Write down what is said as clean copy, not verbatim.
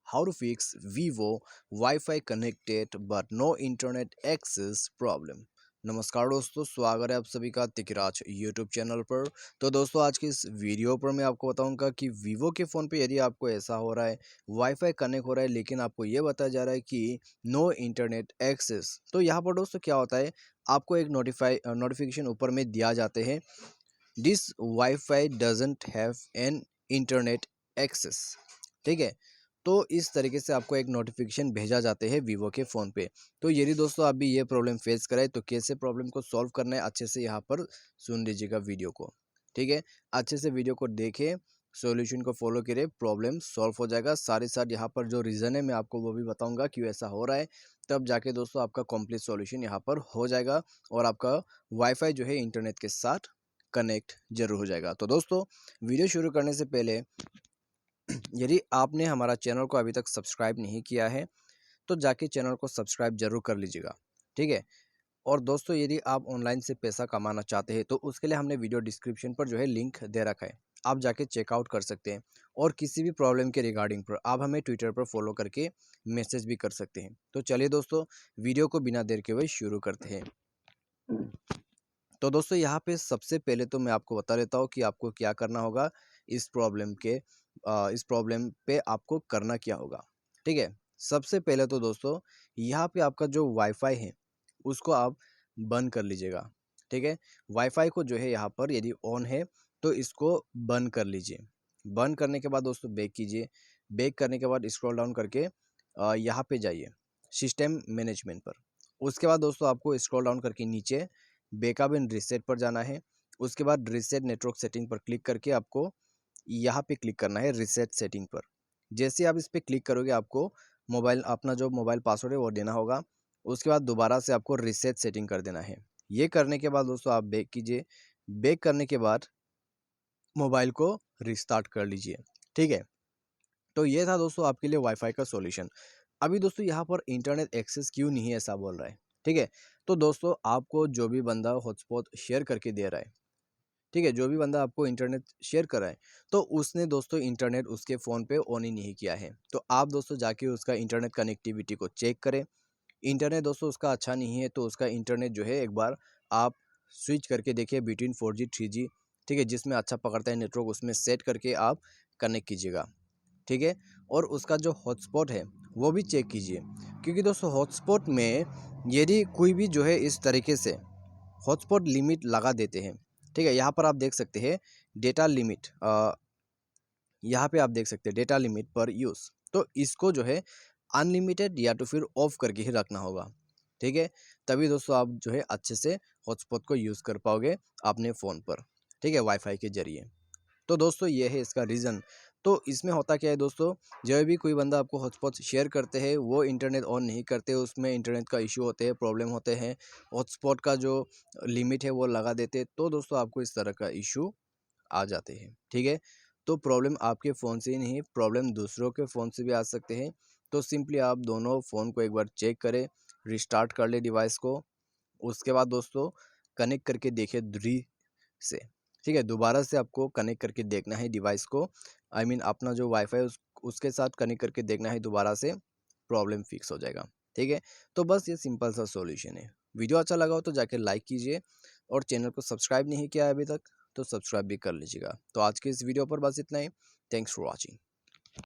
how to fix Vivo Wi-Fi connected but no internet access problem। नमस्कार दोस्तों, स्वागत है आप सभी का तिकराज यूट्यूब चैनल पर। तो दोस्तों आज की इस वीडियो पर मैं आपको बताऊंगा कि वीवो के फ़ोन पे यदि आपको ऐसा हो रहा है, वाईफाई कनेक्ट हो रहा है लेकिन आपको ये बताया जा रहा है कि नो इंटरनेट एक्सेस, तो यहाँ पर दोस्तों क्या होता है, आपको एक नोटिफिकेशन ऊपर में दिया जाते हैं, this wifi doesn't have an internet access. ठीक है, तो इस तरीके से आपको एक नोटिफिकेशन भेजा जाते हैं वीवो के फ़ोन पे। तो यदि दोस्तों आप भी ये प्रॉब्लम फेस करें तो कैसे प्रॉब्लम को सॉल्व करना है, अच्छे से यहाँ पर सुन लीजिएगा वीडियो को। ठीक है, अच्छे से वीडियो को देखें, सॉल्यूशन को फॉलो करें, प्रॉब्लम सॉल्व हो जाएगा। साथ ही साथ यहाँ पर जो रीज़न है मैं आपको वो भी बताऊँगा क्यों ऐसा हो रहा है, तब जाके दोस्तों आपका कंप्लीट सॉल्यूशन यहाँ पर हो जाएगा और आपका वाईफाई जो है इंटरनेट के साथ कनेक्ट जरूर हो जाएगा। तो दोस्तों वीडियो शुरू करने से पहले यदि आपने हमारा चैनल को अभी तक सब्सक्राइब नहीं किया है तो जाके चैनल को सब्सक्राइब जरूर कर लीजिएगा। ठीक है, और दोस्तों यदि आप ऑनलाइन से पैसा कमाना चाहते हैं तो उसके लिए हमने वीडियो डिस्क्रिप्शन पर जो है लिंक दे रखा है, आप जाके चेकआउट कर सकते हैं। और किसी भी प्रॉब्लम के रिगार्डिंग पर आप हमें ट्विटर पर फॉलो करके मैसेज भी कर सकते हैं। तो चलिए दोस्तों वीडियो को बिना देर के हुए शुरू करते हैं। तो दोस्तों यहाँ पे सबसे पहले तो मैं आपको बता देता हूँ कि आपको क्या करना होगा इस प्रॉब्लम पे आपको करना क्या होगा। ठीक है, सबसे पहले तो दोस्तों यहाँ पे आपका जो वाईफाई है उसको आप बंद कर लीजिएगा। ठीक है, वाईफाई को जो है यहाँ पर यदि ऑन है तो इसको बंद कर लीजिए। बंद करने के बाद दोस्तों बैक कीजिए। बैक करने के बाद स्क्रॉल डाउन करके यहाँ पे जाइए सिस्टम मैनेजमेंट पर। उसके बाद दोस्तों आपको स्क्रॉल डाउन करके नीचे बैकअप एंड रीसेट पर जाना है। उसके बाद रीसेट नेटवर्क सेटिंग पर क्लिक करके आपको यहाँ पे क्लिक करना है रीसेट सेटिंग पर। जैसे आप इस पर क्लिक करोगे आपको अपना जो मोबाइल पासवर्ड है वो देना होगा। उसके बाद दोबारा से आपको रीसेट सेटिंग कर देना है। ये करने के बाद दोस्तों आप बैक कीजिए। बैक करने के बाद मोबाइल को रिस्टार्ट कर लीजिए। ठीक है, तो ये था दोस्तों आपके लिए वाईफाई का सॉल्यूशन। अभी दोस्तों यहाँ पर इंटरनेट एक्सेस क्यों नहीं है ऐसा बोल रहा है। ठीक है, तो दोस्तों आपको जो भी बंदा हॉटस्पॉट शेयर करके दे रहा है, ठीक है, जो भी बंदा आपको इंटरनेट शेयर कर रहा है तो उसने दोस्तों इंटरनेट उसके फ़ोन पे ऑन ही नहीं किया है। तो आप दोस्तों जाके उसका इंटरनेट कनेक्टिविटी को चेक करें। इंटरनेट दोस्तों उसका अच्छा नहीं है तो उसका इंटरनेट जो है एक बार आप स्विच करके देखिए बिटवीन 4G 3G। ठीक है, जिसमें अच्छा पकड़ता है नेटवर्क उसमें सेट करके आप कनेक्ट कीजिएगा। ठीक है, और उसका जो हॉटस्पॉट है वो भी चेक कीजिए, क्योंकि दोस्तों हॉटस्पॉट में यदि कोई भी जो है इस तरीके से हॉटस्पॉट लिमिट लगा देते हैं। ठीक है, यहाँ पर आप देख सकते हैं डेटा लिमिट, यहाँ पे आप देख सकते हैं डेटा लिमिट पर यूज़, तो इसको जो है अनलिमिटेड या तो फिर ऑफ करके ही रखना होगा। ठीक है, तभी दोस्तों आप जो है अच्छे से हॉटस्पॉट को यूज़ कर पाओगे अपने फ़ोन पर। ठीक है, वाईफाई के ज़रिए। तो दोस्तों ये है इसका रीज़न। तो इसमें होता क्या है दोस्तों, जब भी कोई बंदा आपको हॉटस्पॉट शेयर करते हैं वो इंटरनेट ऑन नहीं करते, उसमें इंटरनेट का इशू होते हैं, प्रॉब्लम होते हैं, हॉटस्पॉट का जो लिमिट है वो लगा देते हैं, तो दोस्तों आपको इस तरह का इशू आ जाते हैं। ठीक है, तो प्रॉब्लम आपके फ़ोन से ही नहीं, प्रॉब्लम दूसरों के फ़ोन से भी आ सकते हैं। तो सिंपली आप दोनों फ़ोन को एक बार चेक करें, रिस्टार्ट कर ले डिवाइस को। उसके बाद दोस्तों कनेक्ट करके देखिए से। ठीक है, दोबारा से आपको कनेक्ट करके देखना है डिवाइस को, अपना जो वाईफाई उसके साथ कनेक्ट करके देखना है दोबारा से, प्रॉब्लम फिक्स हो जाएगा। ठीक है, तो बस ये सिंपल सा सॉल्यूशन है। वीडियो अच्छा लगा हो तो जाके लाइक कीजिए और चैनल को सब्सक्राइब नहीं किया है अभी तक तो सब्सक्राइब भी कर लीजिएगा। तो आज के इस वीडियो पर बस इतना ही। Thanks for watching.